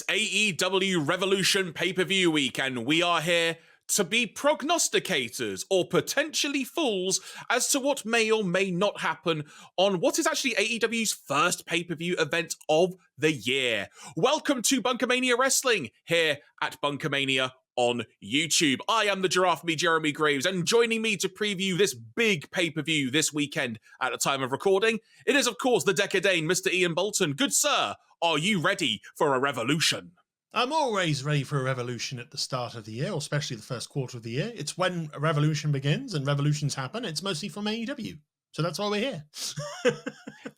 AEW Revolution pay-per-view week, and we are here to be prognosticators or potentially fools as to what may or may not happen on what is actually AEW's first pay-per-view event of the year. Welcome to BunkaMania Wrestling here at BunkaMania on YouTube. I am the giraffe, me Jeremy Graves, and joining me to preview this big pay-per-view this weekend at the time of recording, it is of course the Dekker Dane, Mr. Ian Bolton. Good sir, are you ready for a revolution? I'm always ready for a revolution at the start of the year, or especially the first quarter of the year. It's when a revolution begins and revolutions happen. It's mostly from AEW. So that's why we're here.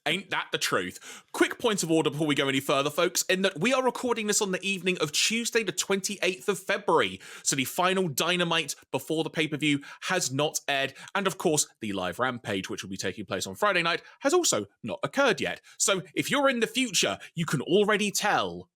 Ain't that the truth? Quick point of order before we go any further, folks, in that we are recording this on the evening of Tuesday, the 28th of February. So the final Dynamite before the pay-per-view has not aired. And of course, the live Rampage, which will be taking place on Friday night, has also not occurred yet. So if you're in the future, you can already tell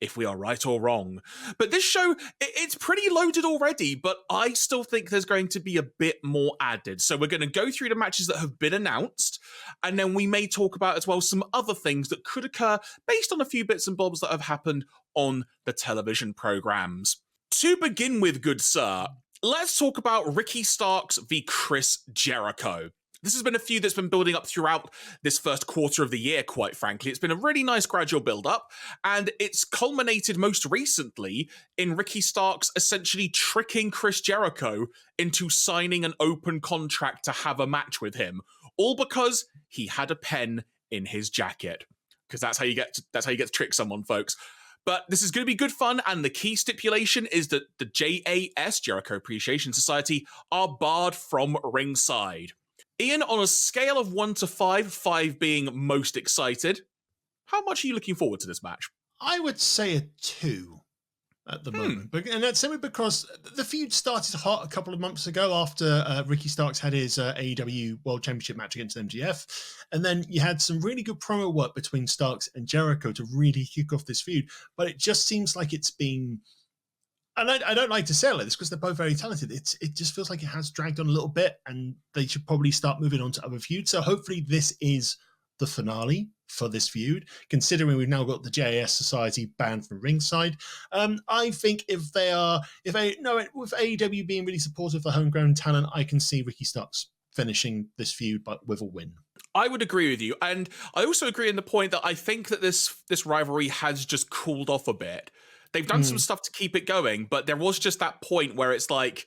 if we are right or wrong. But this show, it's pretty loaded already, but I still think there's going to be a bit more added. So we're going to go through the matches that have been announced, and then we may talk about as well some other things that could occur based on a few bits and bobs that have happened on the television programs. To begin with, good sir, let's talk about Ricky Starks v. Chris Jericho. This has been a feud that's been building up throughout this first quarter of the year, quite frankly. It's been a really nice gradual build-up, and it's culminated most recently in Ricky Starks essentially tricking Chris Jericho into signing an open contract to have a match with him, all because he had a pen in his jacket. Because that's how you get to trick someone, folks. But this is going to be good fun, and the key stipulation is that the JAS, Jericho Appreciation Society, are barred from ringside. Ian, on a scale of 1 to 5, 5 being most excited, how much are you looking forward to this match? I would say a 2 at the moment. And that's simply because the feud started hot a couple of months ago after Ricky Starks had his AEW World Championship match against MJF. And then you had some really good promo work between Starks and Jericho to really kick off this feud. But it just seems like it's been... And I don't like to say it like this because they're both very talented. It just feels like it has dragged on a little bit, and they should probably start moving on to other feuds. So hopefully this is the finale for this feud, considering we've now got the JAS Society banned from ringside. I think with AEW being really supportive for homegrown talent, I can see Ricky Starks finishing this feud but with a win. I would agree with you, and I also agree in the point that I think that this rivalry has just cooled off a bit. They've done some stuff to keep it going, but there was just that point where it's like,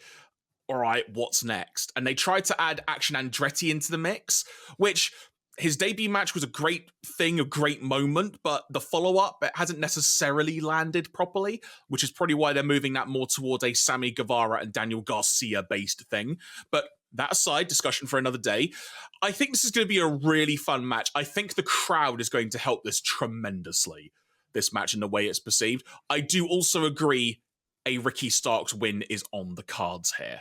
all right, what's next? And they tried to add Action Andretti into the mix, which his debut match was a great thing, a great moment, but the follow-up, it hasn't necessarily landed properly, which is probably why they're moving that more towards a Sammy Guevara and Daniel Garcia-based thing. But that aside, discussion for another day. I think this is going to be a really fun match. I think the crowd is going to help this tremendously, this match and the way it's perceived. I do also agree a Ricky Starks win is on the cards here.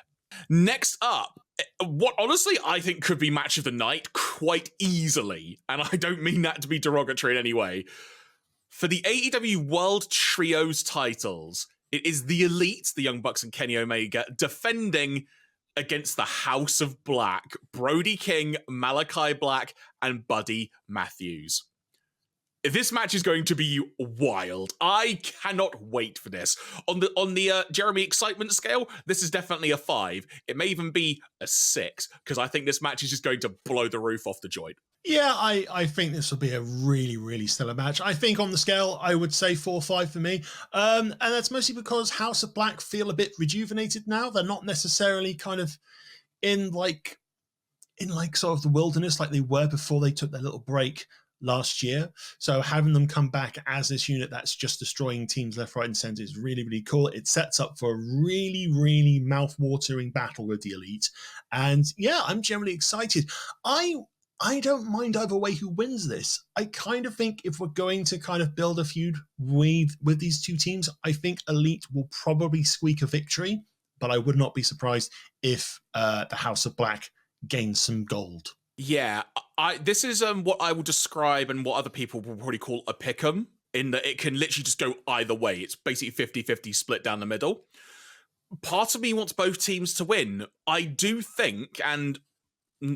Next up, what honestly I think could be match of the night quite easily, and I don't mean that to be derogatory in any way. For the AEW World Trios titles, it is the Elite, the Young Bucks and Kenny Omega, defending against the House of Black, Brody King, Malachi Black, and Buddy Matthews. This match is going to be wild. I cannot wait for this. On the Jeremy excitement scale, this is definitely a 5. It may even be a 6, because I think this match is just going to blow the roof off the joint. Yeah, I think this will be a really, really stellar match. I think on the scale, I would say 4 or 5 for me. And that's mostly because House of Black feel a bit rejuvenated now. They're not necessarily kind of in sort of the wilderness like they were before they took their little break last year. So having them come back as this unit that's just destroying teams left, right, and center is really, really cool. It sets up for a really, really mouth-watering battle with the Elite. And yeah, I'm generally excited. I don't mind either way who wins this. I kind of think if we're going to kind of build a feud with these two teams, I think Elite will probably squeak a victory, but I would not be surprised if the House of Black gains some gold. Yeah, this is what I would describe and what other people will probably call a pick'em, in that it can literally just go either way. It's basically 50-50 split down the middle. Part of me wants both teams to win. I do think, and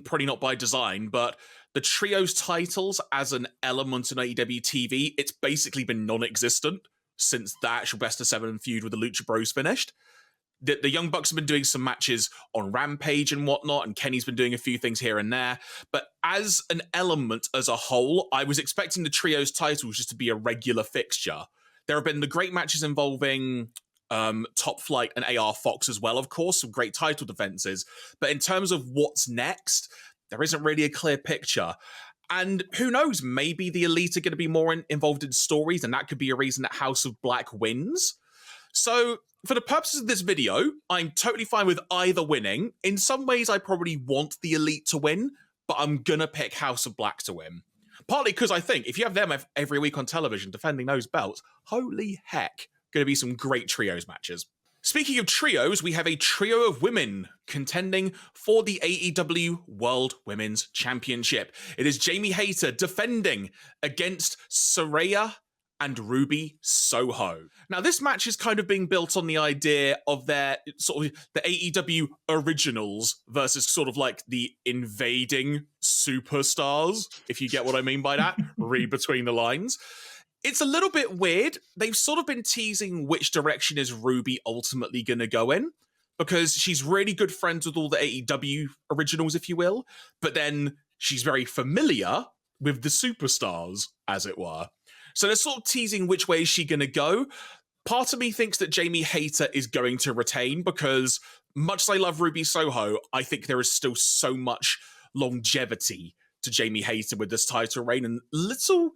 probably not by design, but the trios titles as an element in AEW TV, it's basically been non-existent since the actual Best of 7 feud with the Lucha Bros finished. The Young Bucks have been doing some matches on Rampage and whatnot, and Kenny's been doing a few things here and there. But as an element, as a whole, I was expecting the Trios titles just to be a regular fixture. There have been the great matches involving Top Flight and AR Fox as well, of course, some great title defenses. But in terms of what's next, there isn't really a clear picture. And who knows, maybe the Elite are going to be more involved in stories, and that could be a reason that House of Black wins. So, for the purposes of this video, I'm totally fine with either winning. In some ways, I probably want the Elite to win, but I'm gonna pick House of Black to win. Partly because I think if you have them every week on television defending those belts, holy heck, gonna be some great trios matches. Speaking of trios, we have a trio of women contending for the AEW World Women's Championship. It is Jamie Hayter defending against Saraya and Ruby Soho. Now, this match is kind of being built on the idea of their sort of the AEW originals versus sort of like the invading superstars, if you get what I mean by that. Read between the lines. It's a little bit weird. They've sort of been teasing which direction is Ruby ultimately going to go in, because she's really good friends with all the AEW originals, if you will, but then she's very familiar with the superstars, as it were. So they're sort of teasing which way is she going to go. Part of me thinks that Jamie Hayter is going to retain, because much as I love Ruby Soho, I think there is still so much longevity to Jamie Hayter with this title reign, and little,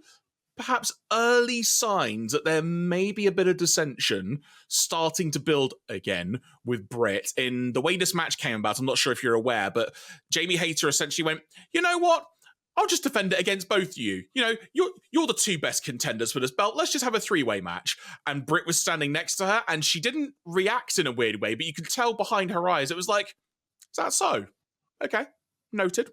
perhaps early signs that there may be a bit of dissension starting to build again with Britt. In the way this match came about, I'm not sure if you're aware, but Jamie Hayter essentially went, you know what? I'll just defend it against both of you. You know, you're the two best contenders for this belt. Let's just have a three-way match. And Britt was standing next to her, and she didn't react in a weird way, but you could tell behind her eyes, it was like, is that so? Okay, noted.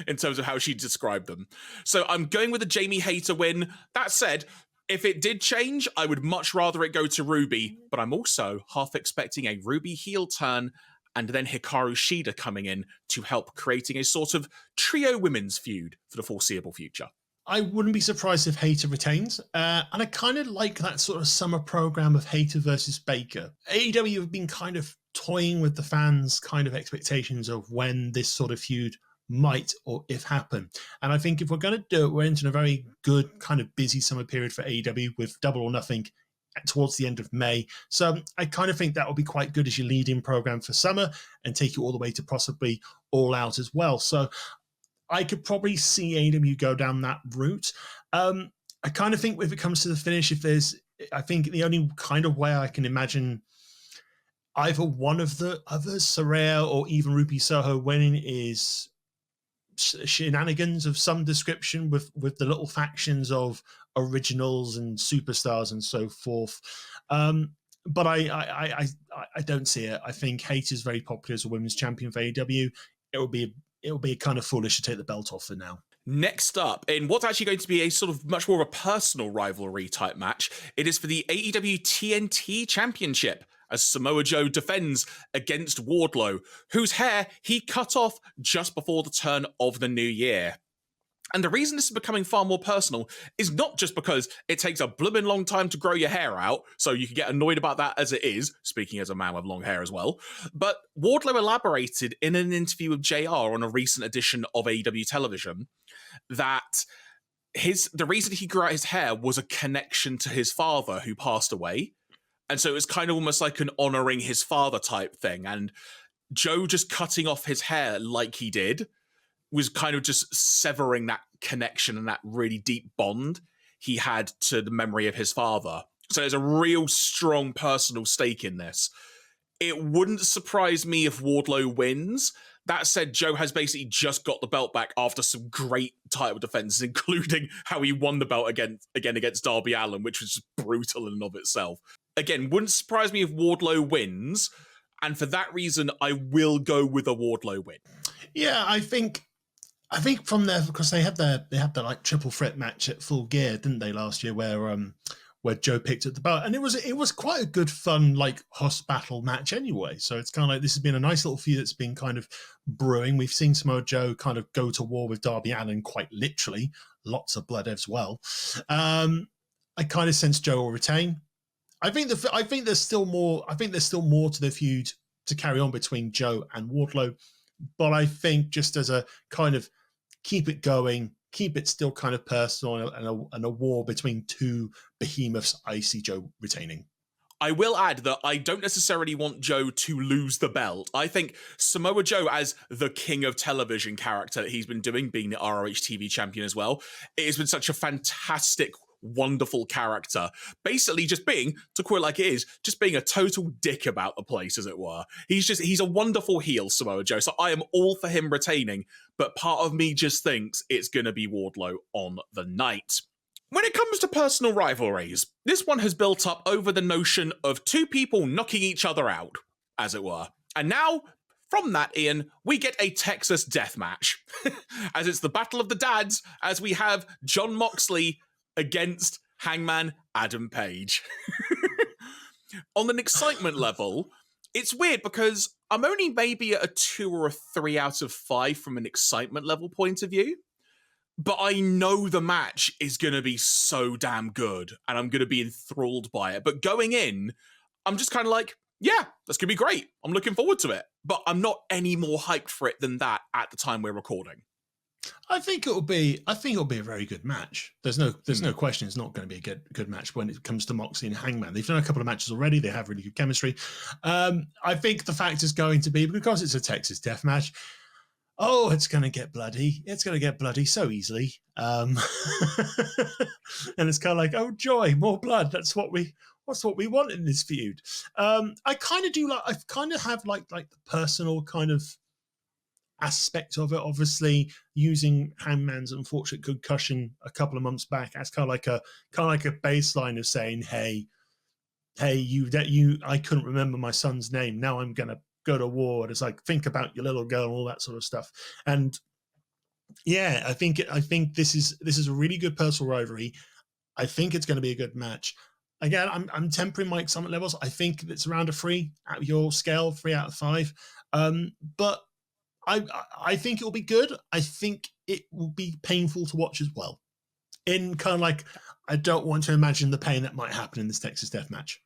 In terms of how she described them. So I'm going with a Jamie Hayter win. That said, if it did change, I would much rather it go to Ruby, but I'm also half expecting a Ruby heel turn and then Hikaru Shida coming in to help creating a sort of trio women's feud for the foreseeable future. I wouldn't be surprised if Hayter retains. And I kind of like that sort of summer program of Hayter versus Baker. AEW have been kind of toying with the fans' kind of expectations of when this sort of feud might or if happen. And I think if we're going to do it, we're entering a very good kind of busy summer period for AEW with Double or Nothing towards the end of May. So I kind of think that will be quite good as your lead-in program for summer and take you all the way to possibly All Out as well. So I could probably see AEW go down that route. I kind of think if it comes to the finish, I think the only kind of way I can imagine either one of the others, Saraya or even Ruby Soho, winning is shenanigans of some description with the little factions of originals and superstars and so forth. But I don't see it. I think Hayter's very popular as a women's champion for AEW. It will be kind of foolish to take the belt off for now. Next up, in what's actually going to be a sort of much more of a personal rivalry type match, it is for the AEW TNT Championship, as Samoa Joe defends against Wardlow, whose hair he cut off just before the turn of the new year. And the reason this is becoming far more personal is not just because it takes a blooming long time to grow your hair out, so you can get annoyed about that as it is, speaking as a man with long hair as well, but Wardlow elaborated in an interview with JR on a recent edition of AEW television that the reason he grew out his hair was a connection to his father who passed away. And so it was kind of almost like an honoring his father type thing. And Joe just cutting off his hair like he did was kind of just severing that connection and that really deep bond he had to the memory of his father. So there's a real strong personal stake in this. It wouldn't surprise me if Wardlow wins. That said, Joe has basically just got the belt back after some great title defenses, including how he won the belt again against Darby Allin, which was just brutal in and of itself. Again, wouldn't surprise me if Wardlow wins, and for that reason, I will go with a Wardlow win. Yeah, I think from there, because they had their like triple threat match at Full Gear, didn't they, last year, where Joe picked up the belt, and it was quite a good fun like host battle match anyway. So it's kind of like this has been a nice little feud that's been kind of brewing. We've seen Samoa Joe kind of go to war with Darby Allin quite literally, lots of blood as well. I kind of sense Joe will retain. I think there's still more. I think there's still more to the feud to carry on between Joe and Wardlow, but I think just as a kind of keep it going, keep it still kind of personal, and a war between two behemoths, I see Joe retaining. I will add that I don't necessarily want Joe to lose the belt. I think Samoa Joe, as the king of television character that he's been doing, being the ROH TV champion as well, it has been such a fantastic, wonderful character. Basically just being, to quote like it is, just being a total dick about the place, as it were. He's a wonderful heel, Samoa Joe, so I am all for him retaining, but part of me just thinks it's going to be Wardlow on the night. When it comes to personal rivalries, this one has built up over the notion of two people knocking each other out, as it were. And now, from that, Ian, we get a Texas death match. As it's the Battle of the Dads, as we have Jon Moxley against Hangman Adam Page. On an excitement level, it's weird because I'm only maybe at a 2 or a 3 out of 5 from an excitement level point of view. But I know the match is going to be so damn good, and I'm going to be enthralled by it. But going in, I'm just kind of like, yeah, that's going to be great. I'm looking forward to it. But I'm not any more hyped for it than that at the time we're recording. I think it'll be a very good match. There's no question it's not going to be a good match when it comes to Moxley and Hangman. They've done a couple of matches already. They have really good chemistry. I think the fact is going to be, because it's a Texas death match, oh, it's going to get bloody. It's going to get bloody so easily. And it's kind of like, oh, joy, more blood. That's what we want in this feud. I kind of do like, I kind of have like the personal kind of aspect of it. Obviously, using Hangman's unfortunate concussion a couple of months back as kind of like a baseline of saying, hey, I couldn't remember my son's name. Now I'm going to go to war. And it's like, think about your little girl and all that sort of stuff. And yeah, I think this is a really good personal rivalry. I think it's going to be a good match. Again, I'm tempering my excitement levels. I think it's around a 3 out of your scale, 3 out of 5. But I think it'll be good. I think it will be painful to watch as well. In kind of like, I don't want to imagine the pain that might happen in this Texas death match.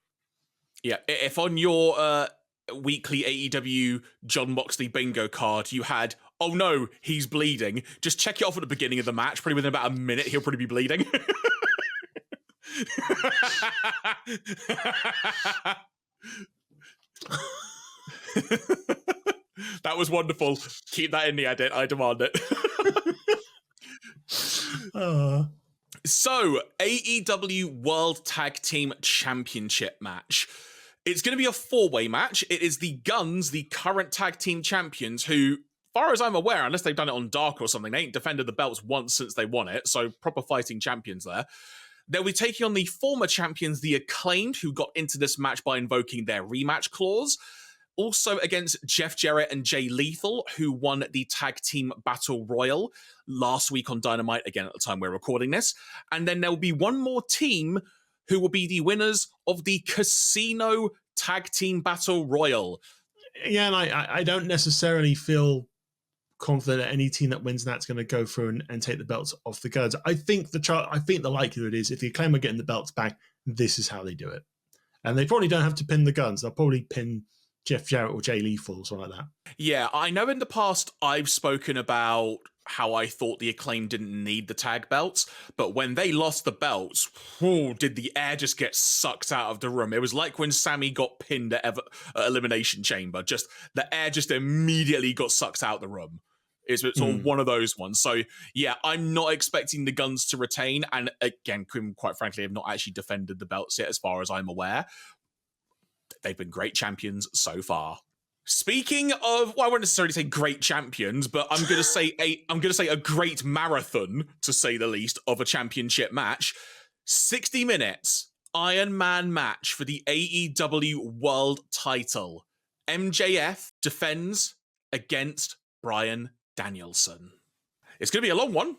Yeah, if on your weekly AEW Jon Moxley bingo card you had, oh no, he's bleeding, just check it off at the beginning of the match. Probably within about a minute, he'll probably be bleeding. That was wonderful. Keep that in the edit. I demand it. So, AEW World Tag Team Championship match. It's going to be a 4-way match. It is the Guns, the current tag team champions, who, far as I'm aware, unless they've done it on Dark or something, they ain't defended the belts once since they won it, so proper fighting champions there. They'll be taking on the former champions, the Acclaimed, who got into this match by invoking their rematch clause. Also against Jeff Jarrett and Jay Lethal, who won the Tag Team Battle Royal last week on Dynamite, again at the time we're recording this. And then there'll be one more team who will be the winners of the Casino Tag Team Battle Royal. Yeah, and I don't necessarily feel confident that any team that wins that's going to go through and take the belts off the Guns. I think the likelihood is if the Acclaim are getting the belts back, this is how they do it. And they probably don't have to pin the Guns. They'll probably pin Jeff Jarrett or Jay Lethal or something like that. Yeah, I know in the past I've spoken about how I thought the Acclaim didn't need the tag belts, but when they lost the belts, did the air just get sucked out of the room. It was like when Sammy got pinned at Elimination Chamber. Just the air just immediately got sucked out of the room. It's sort of one of those ones. So yeah, I'm not expecting the Guns to retain, and again, quite frankly, have not actually defended the belts yet as far as I'm aware. They've been great champions so far. Speaking of, well, I won't necessarily say great champions, but I'm going to say a great marathon, to say the least, of a championship match. 60 minutes Iron Man match for the AEW World Title. MJF defends against Bryan Danielson. It's going to be a long one,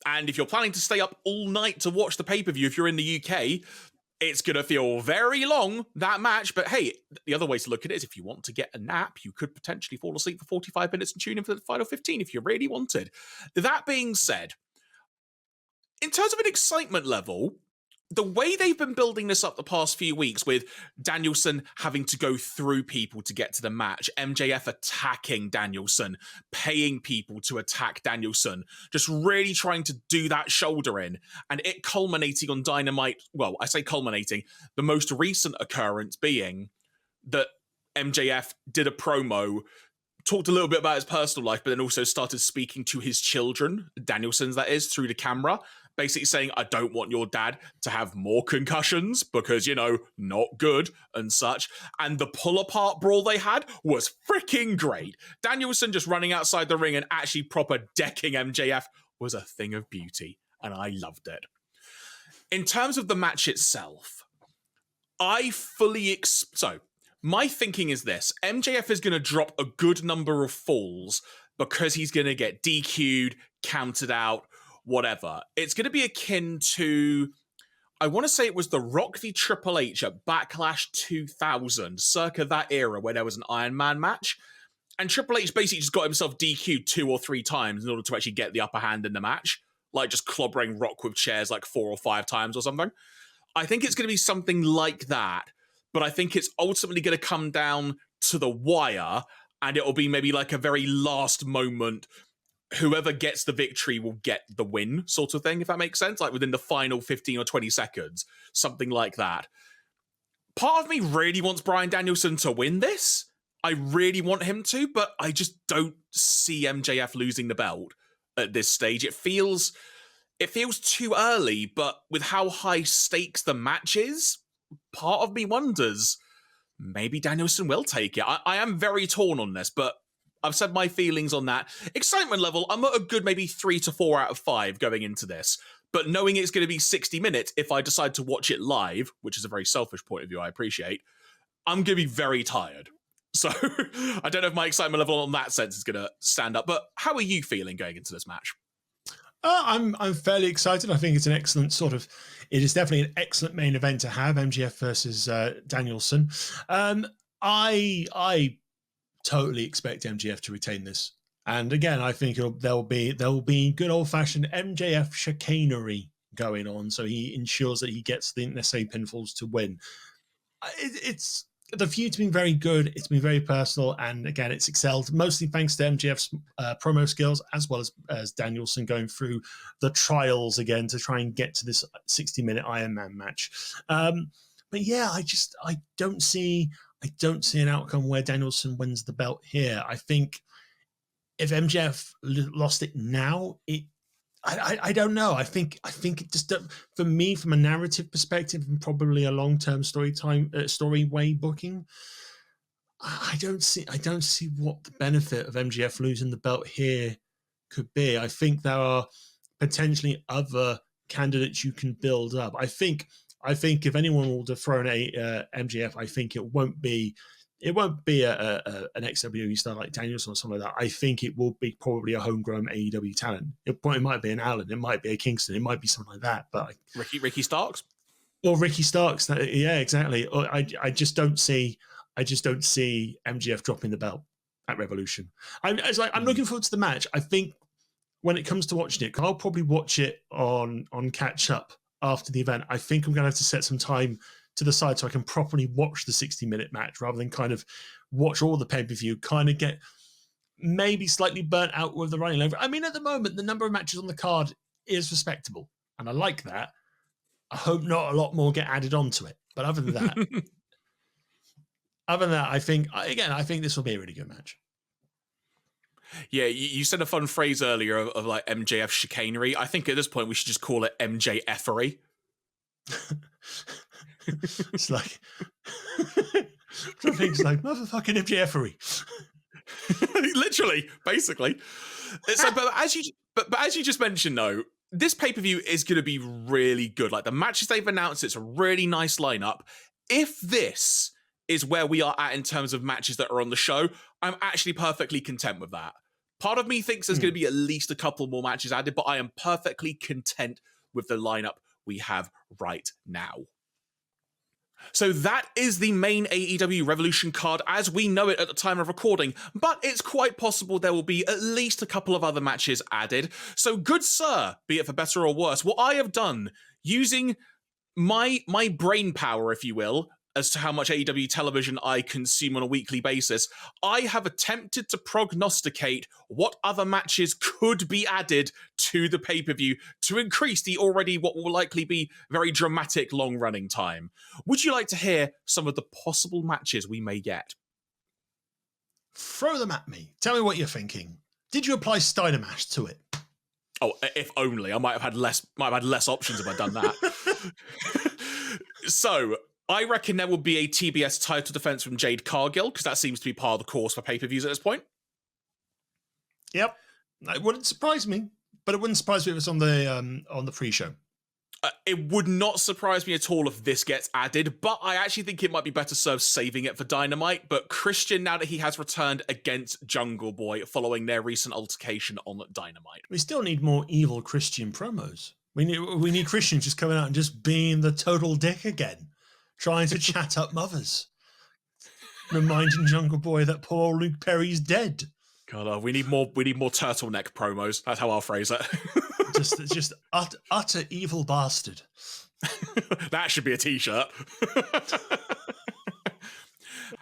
and if you're planning to stay up all night to watch the pay-per-view, if you're in the UK, it's going to feel very long, that match. But hey, the other way to look at it is if you want to get a nap, you could potentially fall asleep for 45 minutes and tune in for the final 15 if you really wanted. That being said, in terms of an excitement level, the way they've been building this up the past few weeks with Danielson having to go through people to get to the match, MJF attacking Danielson, paying people to attack Danielson, just really trying to do that shoulder in, and it culminating on Dynamite. Well, I say culminating, the most recent occurrence being that MJF did a promo, talked a little bit about his personal life, but then also started speaking to his children, Danielson's that is, through the camera, basically saying, I don't want your dad to have more concussions because, not good and such. And the pull-apart brawl they had was freaking great. Danielson just running outside the ring and actually proper decking MJF was a thing of beauty, and I loved it. In terms of the match itself, I fully... my thinking is this. MJF is going to drop a good number of falls because he's going to get DQ'd, counted out, whatever. It's going to be akin to, I want to say it was The Rock v Triple H at Backlash 2000, circa that era where there was an Iron Man match. And Triple H basically just got himself DQ'd 2 or 3 times in order to actually get the upper hand in the match. Like just clobbering Rock with chairs like 4 or 5 times or something. I think it's going to be something like that. But I think it's ultimately going to come down to the wire, and it'll be maybe like a very last moment, whoever gets the victory will get the win sort of thing, if that makes sense, like within the final 15 or 20 seconds, something like that. Part of me really wants Bryan Danielson to win this. I really want him to, but I just don't see MJF losing the belt at this stage. It feels too early, but with how high stakes the match is, part of me wonders, maybe Danielson will take it. I am very torn on this, but I've said my feelings on that. Excitement level, I'm at a good maybe 3 to 4 out of 5 going into this. But knowing it's going to be 60 minutes, if I decide to watch it live, which is a very selfish point of view I appreciate, I'm going to be very tired. So I don't know if my excitement level on that sense is going to stand up. But how are you feeling going into this match? I'm fairly excited. I think it's an excellent it is definitely an excellent main event to have, MJF versus Danielson. I totally expect MJF to retain this. And again, I think there'll be good old fashioned MJF chicanery going on. So he ensures that he gets the necessary pinfalls to win. It's the feud's been very good. It's been very personal, and again, it's excelled mostly thanks to MJF's promo skills, as well as Danielson going through the trials again to try and get to this 60-minute Iron Man match. But yeah, I don't see an outcome where Danielson wins the belt here. I think if MJF lost it now, I don't know. I think it just, for me, from a narrative perspective and probably a long-term story way booking, I don't see what the benefit of MJF losing the belt here could be. I think there are potentially other candidates you can build up. I think if anyone will dethrone MJF, I think it won't be an XWE star like Danielson or something like that. I think it will be probably a homegrown AEW talent. It might be an Allen, it might be a Kingston, it might be something like that. But Ricky Starks, or Ricky Starks. Yeah, exactly. I just don't see MJF dropping the belt at Revolution. I'm looking forward to the match. I think when it comes to watching it, I'll probably watch it on catch up after the event. I think I'm going to have to set some time to the side so I can properly watch the 60-minute match rather than kind of watch all the pay-per-view, kind of get maybe slightly burnt out with the running over. I mean, at the moment, the number of matches on the card is respectable, and I like that. I hope not a lot more get added onto it. But other than that, I think this will be a really good match. Yeah, you said a fun phrase earlier of like MJF chicanery. I think at this point we should just call it MJFery. It's like things like motherfucking MJFery. Literally, basically. So, but as you just mentioned, though, this pay-per-view is going to be really good. Like the matches they've announced, it's a really nice lineup. If this is where we are at in terms of matches that are on the show, I'm actually perfectly content with that. Part of me thinks there's going to be at least a couple more matches added, but I am perfectly content with the lineup we have right now. So that is the main AEW Revolution card as we know it at the time of recording, but it's quite possible there will be at least a couple of other matches added. So good sir, be it for better or worse, what I have done using my brain power, if you will, as to how much AEW television I consume on a weekly basis, I have attempted to prognosticate what other matches could be added to the pay-per-view to increase the already what will likely be very dramatic long-running time. Would you like to hear some of the possible matches we may get? Throw them at me. Tell me what you're thinking. Did you apply Steiner Mash to it? Oh, if only. I might have had less options if I'd done that. So, I reckon there will be a TBS title defense from Jade Cargill, because that seems to be part of the course for pay-per-views at this point. Yep. It wouldn't surprise me, but it wouldn't surprise me if it's on the pre-show. It would not surprise me at all if this gets added, but I actually think it might be better served saving it for Dynamite. But Christian, now that he has returned against Jungle Boy following their recent altercation on Dynamite. We still need more evil Christian promos. We need Christian just coming out and just being the total dick again, trying to chat up mothers, reminding Jungle Boy that poor Luke Perry's dead. God, we need more turtleneck promos. That's how I'll phrase it. just utter evil bastard. That should be a t-shirt.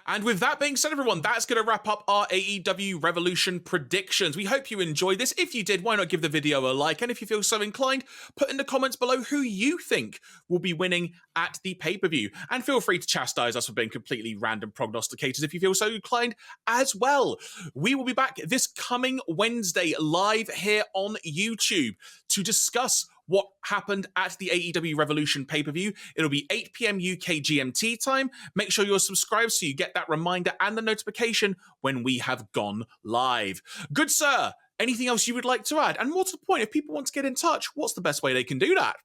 And with that being said, everyone, that's going to wrap up our AEW Revolution predictions. We hope you enjoyed this. If you did, why not give the video a like? And if you feel so inclined, put in the comments below who you think will be winning at the pay-per-view. And feel free to chastise us for being completely random prognosticators if you feel so inclined as well. We will be back this coming Wednesday live here on YouTube to discuss what happened at the AEW Revolution pay-per-view. It'll be 8 p.m. UK GMT time. Make sure you're subscribed so you get that reminder and the notification when we have gone live. Good sir, anything else you would like to add? And more to the point, if people want to get in touch, what's the best way they can do that?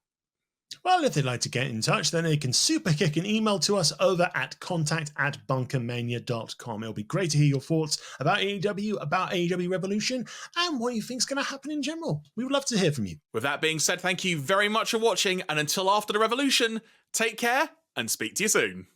Well, if they'd like to get in touch, then they can super kick an email to us over at contact@bunkamania.com. It'll be great to hear your thoughts about AEW, about AEW Revolution, and what you think's going to happen in general. We would love to hear from you. With that being said, thank you very much for watching, and until after the Revolution, take care and speak to you soon.